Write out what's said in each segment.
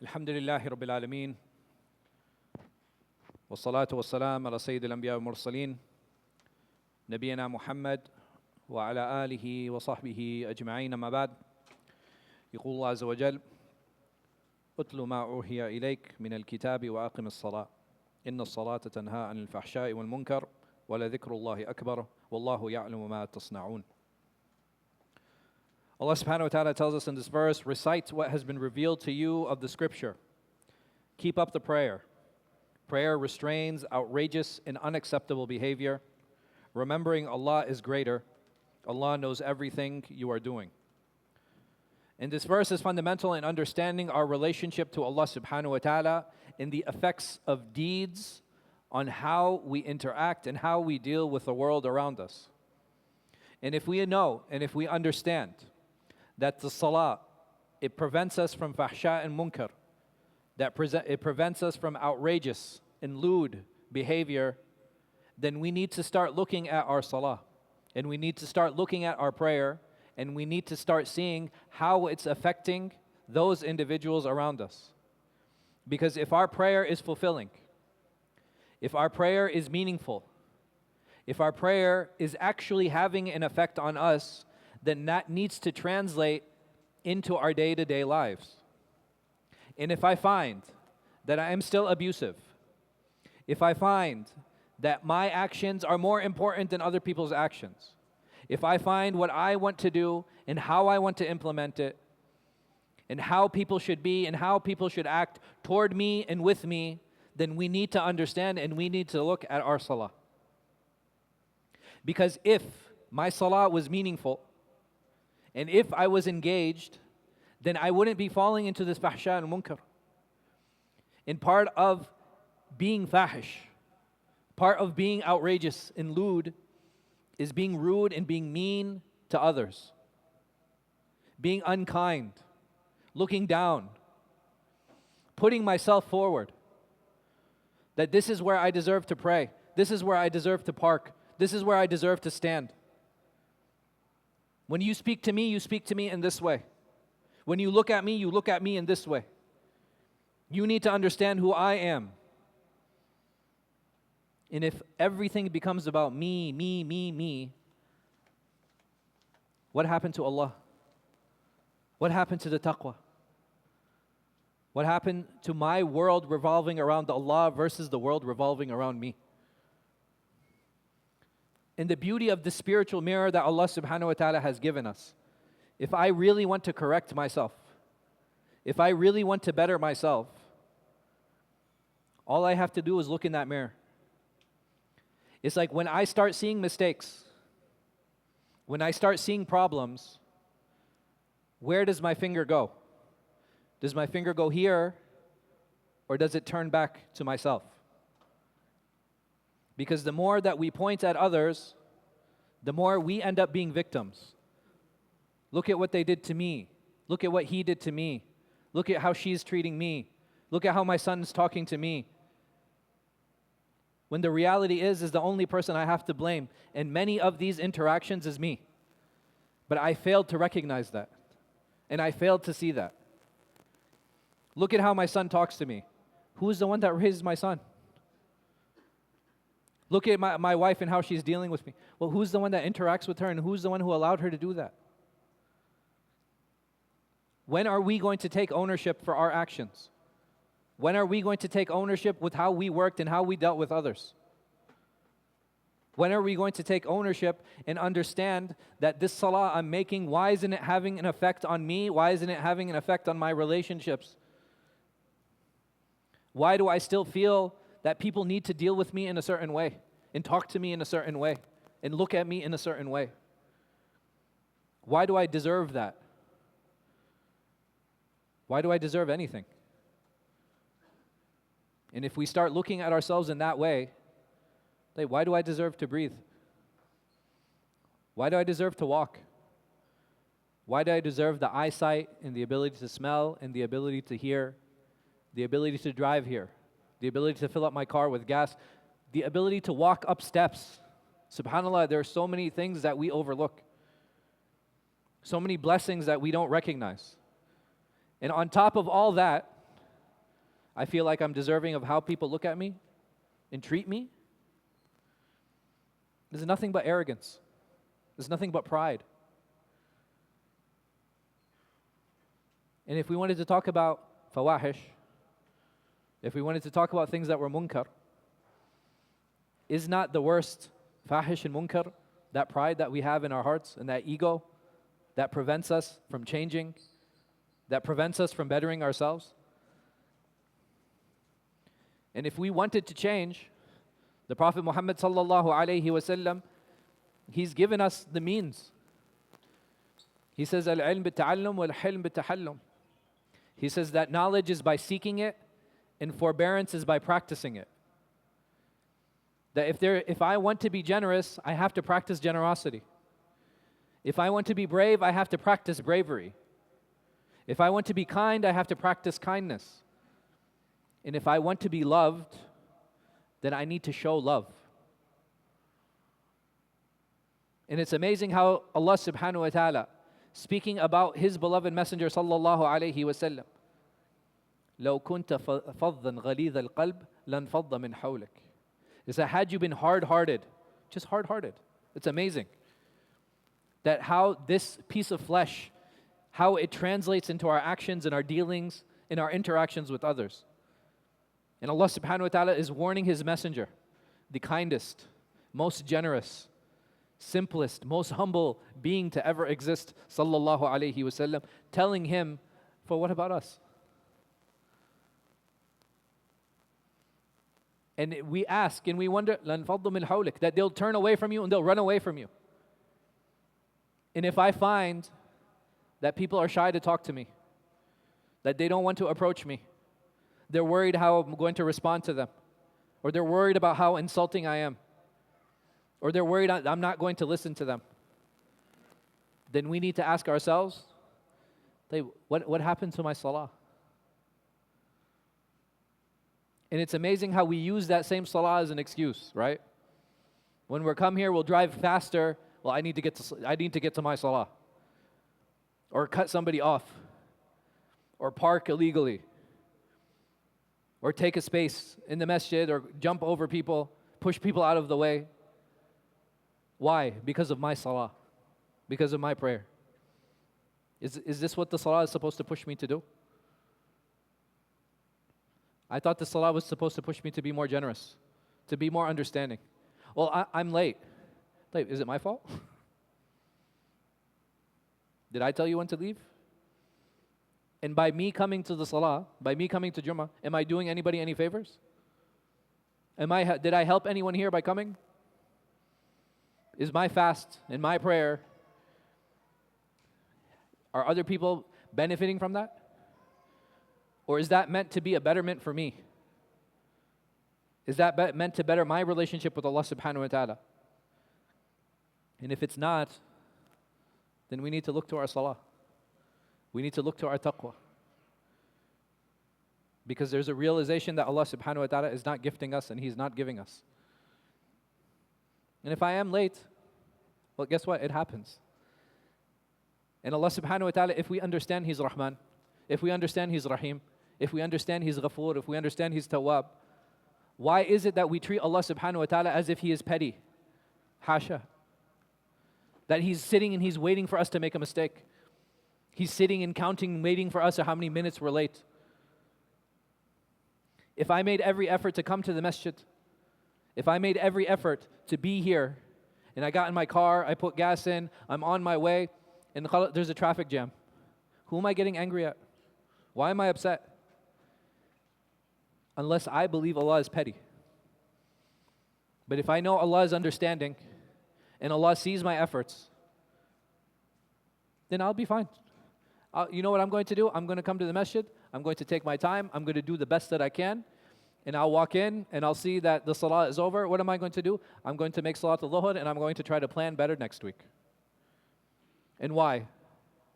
الحمد لله رب العالمين والصلاة والسلام على سيد الأنبياء والمرسلين نبينا محمد وعلى آله وصحبه أجمعين. أما بعد، يقول الله عز وجل: اتل ما أوحي إليك من الكتاب وأقم الصلاة إن الصلاة تنهى عن الفحشاء والمنكر ولذكر الله أكبر والله يعلم ما تصنعون. Allah subhanahu wa ta'ala tells us in this verse, recite what has been revealed to you of the scripture. Keep up the prayer. Prayer restrains outrageous and unacceptable behavior. Remembering Allah is greater. Allah knows everything you are doing. And this verse is fundamental in understanding our relationship to Allah subhanahu wa ta'ala and the effects of deeds on how we interact and how we deal with the world around us. And if we know and if we understand that the salah, it prevents us from fahsha and munkar, it prevents us from outrageous and lewd behavior, then we need to start looking at our salah, and we need to start looking at our prayer, and we need to start seeing how it's affecting those individuals around us. Because if our prayer is fulfilling, if our prayer is meaningful, if our prayer is actually having an effect on us, then that needs to translate into our day-to-day lives. And if I find that I am still abusive, if I find that my actions are more important than other people's actions, if I find what I want to do and how I want to implement it, and how people should be and how people should act toward me and with me, then we need to understand and we need to look at our salah. Because if my salah was meaningful, and if I was engaged, then I wouldn't be falling into this fahsha and munkar. And part of being fahish, part of being outrageous and lewd, is being rude and being mean to others, being unkind, looking down, putting myself forward, that this is where I deserve to pray, this is where I deserve to park, this is where I deserve to stand. When you speak to me in this way. When you look at me in this way. You need to understand who I am. And if everything becomes about me, what happened to Allah? What happened to the taqwa? What happened to my world revolving around Allah versus the world revolving around me? And the beauty of the spiritual mirror that Allah subhanahu wa ta'ala has given us, if I really want to correct myself, if I really want to better myself, all I have to do is look in that mirror. It's like when I start seeing mistakes, when I start seeing problems, where does my finger go? Does my finger go here, or does it turn back to myself? Because the more that we point at others, the more we end up being victims. Look at what they did to me. Look at what he did to me. Look at how she's treating me. Look at how my son's talking to me. When the reality is the only person I have to blame in many of these interactions is me. But I failed to recognize that. And I failed to see that. Look at how my son talks to me. Who's the one that raised my son? Look at my wife and how she's dealing with me. Well, who's the one that interacts with her and who's the one who allowed her to do that? When are we going to take ownership for our actions? When are we going to take ownership with how we worked and how we dealt with others? When are we going to take ownership and understand that this salah I'm making, why isn't it having an effect on me? Why isn't it having an effect on my relationships? Why do I still feel that people need to deal with me in a certain way and talk to me in a certain way and look at me in a certain way? Why do I deserve that? Why do I deserve anything? And if we start looking at ourselves in that way, like, why do I deserve to breathe? Why do I deserve to walk? Why do I deserve the eyesight and the ability to smell and the ability to hear, the ability to drive here, the ability to fill up my car with gas, the ability to walk up steps? SubhanAllah, there are so many things that we overlook. So many blessings that we don't recognize. And on top of all that, I feel like I'm deserving of how people look at me and treat me. This is nothing but arrogance. This is nothing but pride. And if we wanted to talk about fawahish, if we wanted to talk about things that were munkar, is not the worst fahish and munkar that pride that we have in our hearts and that ego that prevents us from changing, that prevents us from bettering ourselves? And if we wanted to change, the Prophet Muhammad sallallahu alayhi wasallam, he's given us the means. He says, al-ilm bi-ta'allum wal-hilm bi-tahallum. He says that knowledge is by seeking it and forbearance is by practicing it. That if I want to be generous, I have to practice generosity. If I want to be brave, I have to practice bravery. If I want to be kind, I have to practice kindness. And if I want to be loved, then I need to show love. And it's amazing how Allah subhanahu wa ta'ala, speaking about His beloved Messenger sallallahu alayhi wa sallam, لو كنت فظا غليظ القلب لانفض من حولك. He said, had you been hard-hearted, just hard-hearted. It's amazing that how this piece of flesh, how it translates into our actions and our dealings, in our interactions with others. And Allah subhanahu wa ta'ala is warning His messenger, the kindest, most generous, simplest, most humble being to ever exist, sallallahu alayhi wasallam, telling him, for what about us? And we ask and we wonder, لَنْفَضُّ مِنْ حَوْلِكَ, that they'll turn away from you and they'll run away from you. And if I find that people are shy to talk to me, that they don't want to approach me, they're worried how I'm going to respond to them, or they're worried about how insulting I am, or they're worried I'm not going to listen to them, then we need to ask ourselves, what happened to my salah? And it's amazing how we use that same salah as an excuse, right? When we're come here, we'll drive faster. Well, I need to get to my salah. Or cut somebody off. Or park illegally. Or take a space in the masjid, or jump over people, push people out of the way. Why? Because of my salah. Because of my prayer. Is this what the salah is supposed to push me to do? I thought the salah was supposed to push me to be more generous, to be more understanding. Well, I'm late. Is it my fault? Did I tell you when to leave? And by me coming to the salah, by me coming to Jummah, am I doing anybody any favors? Did I help anyone here by coming? Is my fast and my prayer, are other people benefiting from that? Or is that meant to be a betterment for me? Is that meant to better my relationship with Allah subhanahu wa ta'ala? And if it's not, then we need to look to our salah. We need to look to our taqwa. Because there's a realization that Allah subhanahu wa ta'ala is not gifting us and He's not giving us. And if I am late, well, guess what? It happens. And Allah subhanahu wa ta'ala, if we understand He's Rahman, if we understand He's Rahim, if we understand He's Ghafoor, if we understand He's Tawwab, why is it that we treat Allah subhanahu wa ta'ala as if He is petty? Hasha. That He's sitting and He's waiting for us to make a mistake. He's sitting and counting, waiting for us how many minutes we're late. If I made every effort to come to the masjid, if I made every effort to be here, and I got in my car, I put gas in, I'm on my way, and there's a traffic jam, who am I getting angry at? Why am I upset? Unless I believe Allah is petty. But if I know Allah is understanding, and Allah sees my efforts, then I'll be fine. You know what I'm going to do? I'm going to come to the masjid, I'm going to take my time, I'm going to do the best that I can, and I'll walk in, and I'll see that the salah is over. What am I going to do? I'm going to make salat al-dhuhr, and I'm going to try to plan better next week. And why?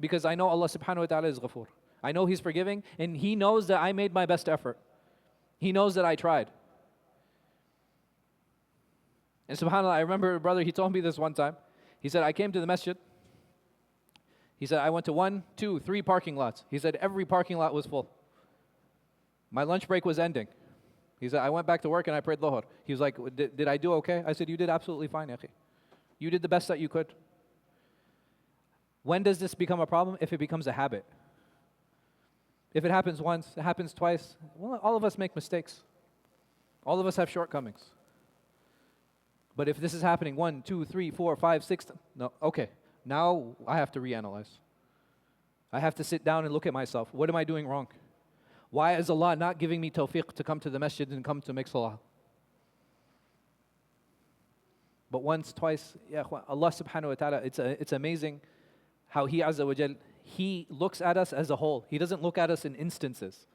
Because I know Allah subhanahu wa ta'ala is Ghafoor. I know He's forgiving, and He knows that I made my best effort. He knows that I tried. And subhanAllah, I remember a brother, he told me this one time. He said, I came to the masjid. He said, I went to 1, 2, 3 parking lots. He said, every parking lot was full. My lunch break was ending. He said, I went back to work and I prayed Dhuhr. He was like, did I do okay? I said, you did absolutely fine, Akhi. You did the best that you could. When does this become a problem? If it becomes a habit. If it happens once, it happens twice, well, all of us make mistakes. All of us have shortcomings. But if this is happening 1, 2, 3, 4, 5, 6, no, okay, now I have to reanalyze. I have to sit down and look at myself. What am I doing wrong? Why is Allah not giving me tawfiq to come to the masjid and come to make salah? But once, twice, ya akhwan, Allah subhanahu wa ta'ala, it's amazing how He Azza wa Jal, He looks at us as a whole. He doesn't look at us in instances.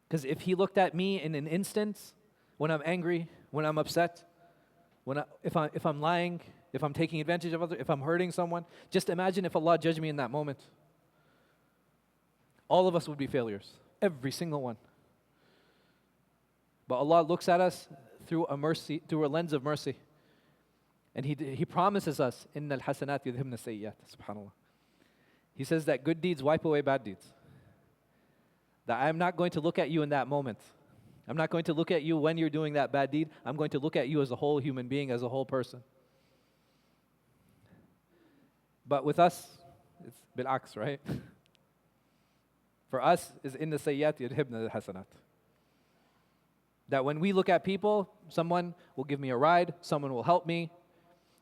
Because if He looked at me in an instance, when I'm angry, when I'm upset, if I'm lying, if I'm taking advantage of others, if I'm hurting someone, just imagine if Allah judged me in that moment. All of us would be failures. Every single one. But Allah looks at us through a mercy, through a lens of mercy. And He promises us, إِنَّ الْحَسَنَاتِ يُذْهِبْنَ السَّيِّئَاتِ. SubhanAllah. He says that good deeds wipe away bad deeds. That I'm not going to look at you in that moment. I'm not going to look at you when you're doing that bad deed. I'm going to look at you as a whole human being, as a whole person. But with us, it's bil-aks, right? For us, is inna sayyat yudhibna al-hasanat. That when we look at people, someone will give me a ride, someone will help me.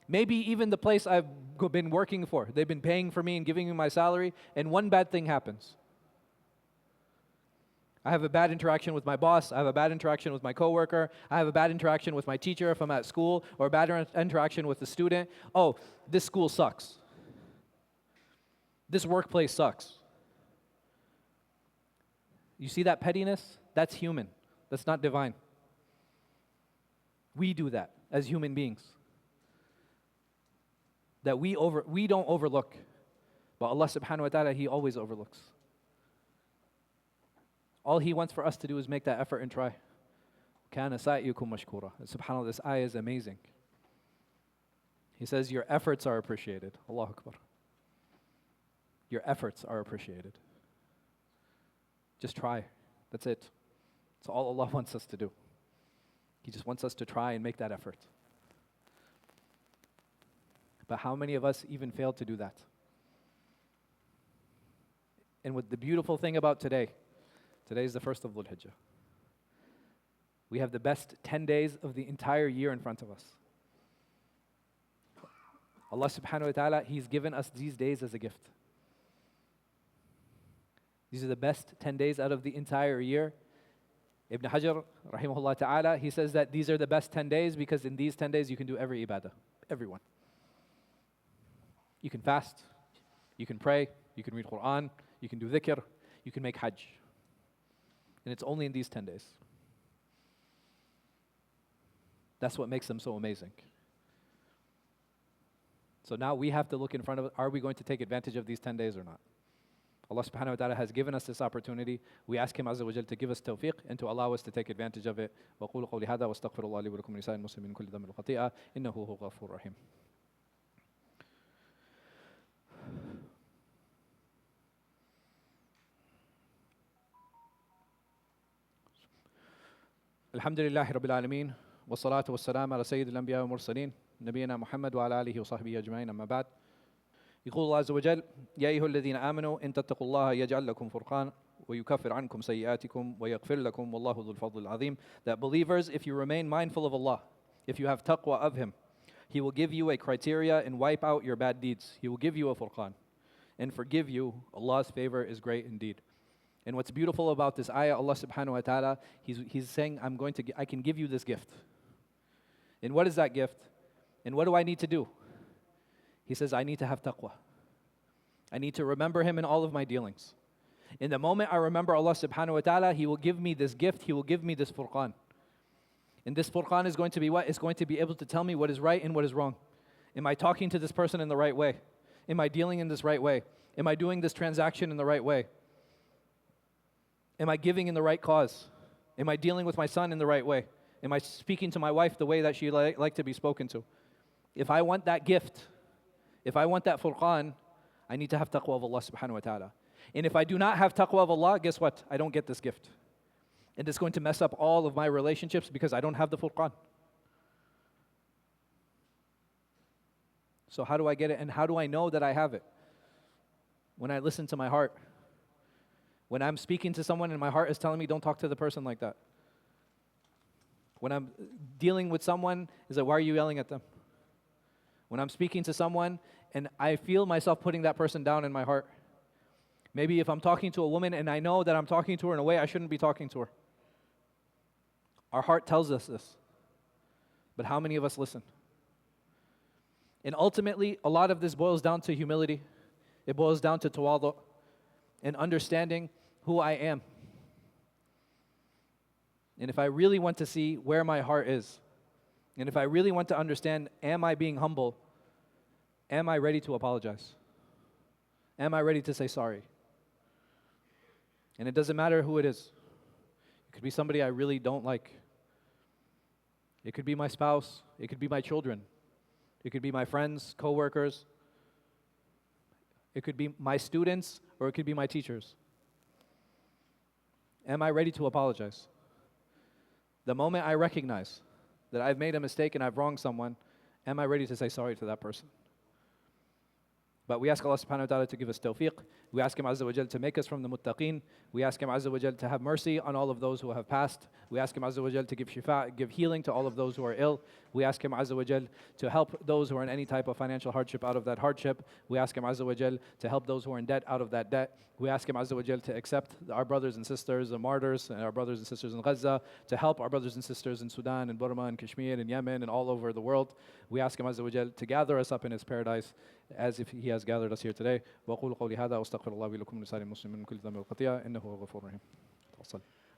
Maybe even the place I've been working for, they've been paying for me and giving me my salary, and one bad thing happens. I have a bad interaction with my boss, I have a bad interaction with my coworker, I have a bad interaction with my teacher if I'm at school, or a bad interaction with the student. Oh, this school sucks. This workplace sucks. You see that pettiness? That's human. That's not divine. We do that as human beings. That we don't overlook. But Allah subhanahu wa ta'ala, He always overlooks. All He wants for us to do is make that effort and try. كَانَ سَعْيُكُمْ مَشْكُورًا. SubhanAllah, this ayah is amazing. He says, your efforts are appreciated. Allahu Akbar. Your efforts are appreciated. Just try. That's it. That's all Allah wants us to do. He just wants us to try and make that effort. But how many of us even fail to do that? And what the beautiful thing about today is the first of Al-Hijrah. We have the best 10 days of the entire year in front of us. Allah subhanahu wa ta'ala, He's given us these days as a gift. These are the best 10 days out of the entire year. Ibn Hajar, rahimahullah ta'ala, he says that these are the best 10 days because in these 10 days you can do every ibadah. Everyone. You can fast, you can pray, you can read Quran, you can do dhikr, you can make hajj. And it's only in these 10 days. That's what makes them so amazing. So now we have to look in front of it. Are we going to take advantage of these 10 days or not? Allah subhanahu wa ta'ala has given us this opportunity. We ask Him Azza wa Jal to give us tawfiq and to allow us to take advantage of it. وَقُولُ قَوْلِ هَذَا وَاسْتَغْفِرُ اللَّهِ لِي وَلَكُمْ وَلِسَائِرِ الْمُسْلِمِينَ مِنْ كُلِّ ذَنبٍ وَخَطِيئَةٍ إِنَّهُ هُوَ الْغَفُورُ الرَّحِيمُ. Alhamdulillahi Rabbil Alameen. والصلاة والسلام على سيد الأنبياء والمرسلين نبينا محمد وعلى آله وصحبه أجمعين أما بعد. يقول الله عز وجل يا أيها الذين آمنوا إن تتقوا الله يجعل لكم فرقانا ويكفر عنكم سيئاتكم ويغفر لكم والله ذو الفضل العظيم. That believers, if you remain mindful of Allah, if you have taqwa of Him, He will give you a criteria and wipe out your bad deeds. He will give you a furqan and forgive you. Allah's favor is great indeed. And what's beautiful about this ayah, Allah subhanahu wa ta'ala, He's saying, I can give you this gift. And what is that gift? And what do I need to do? He says, I need to have taqwa. I need to remember Him in all of my dealings. In the moment I remember Allah subhanahu wa ta'ala, He will give me this gift, He will give me this furqan. And this furqan is going to be what? It's going to be able to tell me what is right and what is wrong. Am I talking to this person in the right way? Am I dealing in this right way? Am I doing this transaction in the right way? Am I giving in the right cause? Am I dealing with my son in the right way? Am I speaking to my wife the way that she like to be spoken to? If I want that gift, if I want that furqan, I need to have taqwa of Allah subhanahu wa ta'ala. And if I do not have taqwa of Allah, guess what? I don't get this gift. And it's going to mess up all of my relationships because I don't have the Furqan. So how do I get it? And how do I know that I have it? When I listen to my heart. When I'm speaking to someone and my heart is telling me, don't talk to the person like that. When I'm dealing with someone, is like, why are you yelling at them? When I'm speaking to someone and I feel myself putting that person down in my heart. Maybe if I'm talking to a woman and I know that I'm talking to her in a way I shouldn't be talking to her. Our heart tells us this. But how many of us listen? And ultimately, a lot of this boils down to humility. It boils down to tawadu and understanding who I am. And if I really want to see where my heart is, and if I really want to understand, am I being humble? Am I ready to apologize? Am I ready to say sorry? And it doesn't matter who it is. It could be somebody I really don't like. It could be my spouse. It could be my children. It could be my friends, coworkers. It could be my students, or it could be my teachers. Am I ready to apologize? The moment I recognize that I've made a mistake and I've wronged someone, am I ready to say sorry to that person? But we ask Allah subhanahu wa ta'ala to give us tawfiq. We ask Him Azza wa Jal to make us from the muttaqeen. We ask Him Azza wa Jal to have mercy on all of those who have passed. We ask Him Azza wa Jal to give shifa, give healing to all of those who are ill. We ask Him Azza wa Jal to help those who are in any type of financial hardship out of that hardship. We ask Him Azza wa Jal to help those who are in debt out of that debt. We ask Him Azza wa Jal to accept our brothers and sisters, the martyrs, and our brothers and sisters in Gaza, to help our brothers and sisters in Sudan and Burma and Kashmir and Yemen and all over the world. We ask Him Azza wa Jal to gather us up in His paradise as if He has gathered us here today. وأقول قولي هذا وأستغفر الله لي ولكم ولسائر المسلمين من كل ذنب وخطيئة إنه هو الغفور الرحيم.